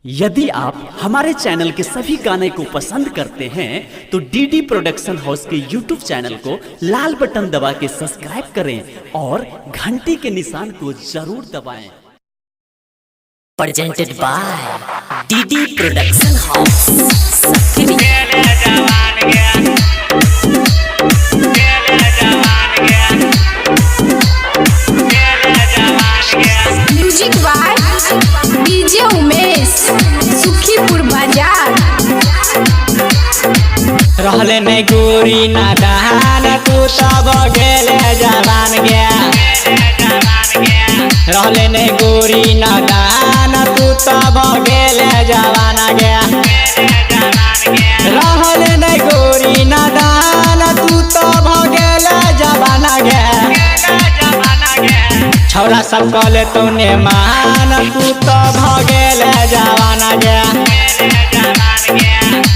यदि आप हमारे चैनल के सभी गाने को पसंद करते हैं तो डीडी प्रोडक्शन हाउस के यूट्यूब चैनल को लाल बटन दबा के सब्सक्राइब करें और घंटी के निशान को जरूर दबाएं। Presented by DD Production House. Music by DJ Umesh Sukhipur Bazar. रहले नहीं गोरी नादान तू तब गेले जवान गया। रहले नहीं गोरी नादान तू तब गेले जवान गया। रहले नहीं गोरी नादान तू तब गेले जवान गया। छौरा सब कहले तूने मान तू तब गेले जवान गया।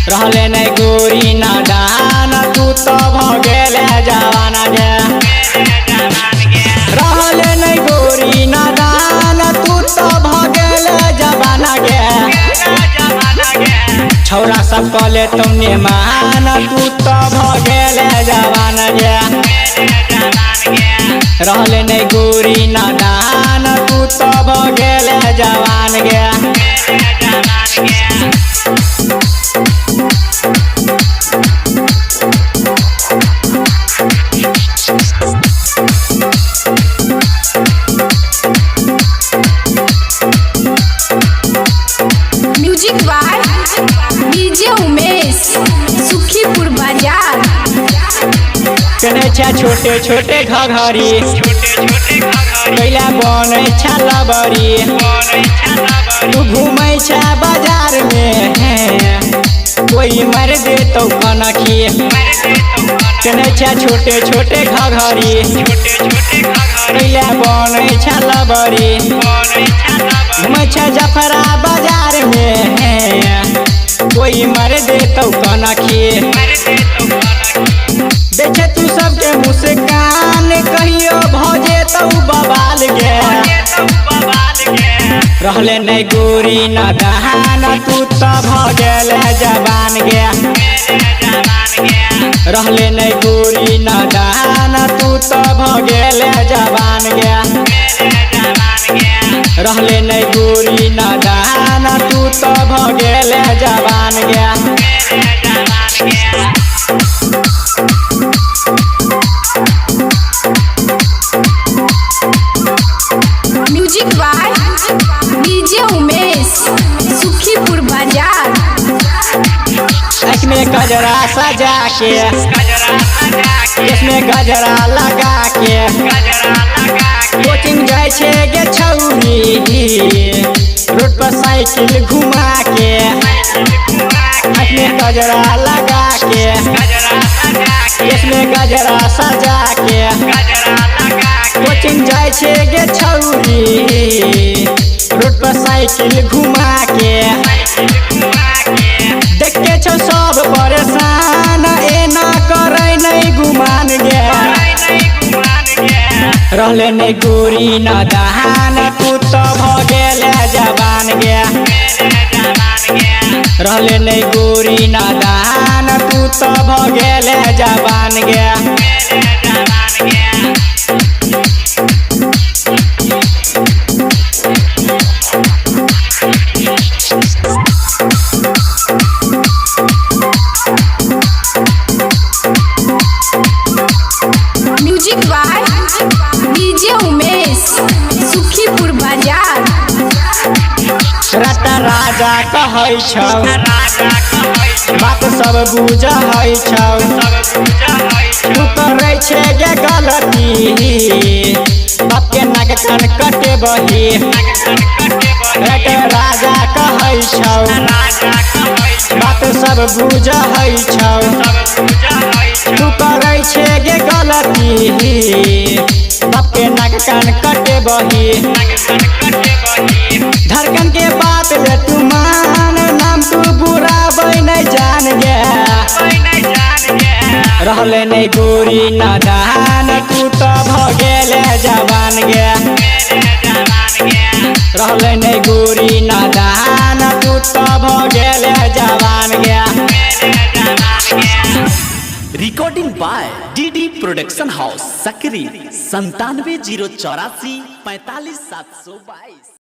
रहले नहीं गोरी नादान तू तब गेले जवान गया। रहले नहीं गोरी नादान तू तब गेले जवान गया। छौरा सब कहले तुमने मान तू तब गेले जवान गया। रहले नहीं गोरी नादान तू तब गेले जवान गया। Music by DJ Umesh Sukhipur Bazar. कने छा छोटे छोटे घघरी कैला बने छा लबरी। तू घूमे छा बाजार में कोई मर दे तो कनखी। कने छा छोटे छोटे घघरी कैला बने छा लबरी। घूमे छा जफरा बाजार में कोई मर दे तो कनखी। देखे तू सबके मुस्कान कहियो भौजे तो बवाल गया। रहले नहीं गोरी नादान तू तब गेले जवान गया। रहले नहीं गोरी नादान तू तब गेले जवान गया। रहले नहीं गोरी नादान तू तब गेले जवान गया। Music by DJ Umesh Sukhipur Bazar. इसमें गजरा सजा के इसमें गजरा लगा के कोचिंग जाए छे गे छौरी रोड पर साइकिल घुमा के। इसमें गजरा लगा के इसमें गजरा सजा के कोचिंग जाए छे गे छौरी रोड पर साइकिल घुमा के। देख के छो सब परेशान एना करे नहीं गुमान गया। रहले नहीं गोरी नादान तू तब गेले जवान गया। रहले नहीं गोरी नादान तू तब गेले जवान गया। Music by DJ Umesh Sukhipur Bazar. रटा राजा कहै छौ बात सब बुझै छौ। तू करै छे गे गलती बाप के नाक कान कटे बही। रटा राजा कहै छौ बात सब बुझै छौ। तू करै छे गे गलती बाप के नाक कान कटे बही। धड़कन के बात ले तू मान नाम तू बुरा बन जान गया। रहले नहीं गोरी नादान तू तब गेले जवान गया। रहले नहीं गोरी नादान तू recording by DD production house Sakri 97 084 45 722।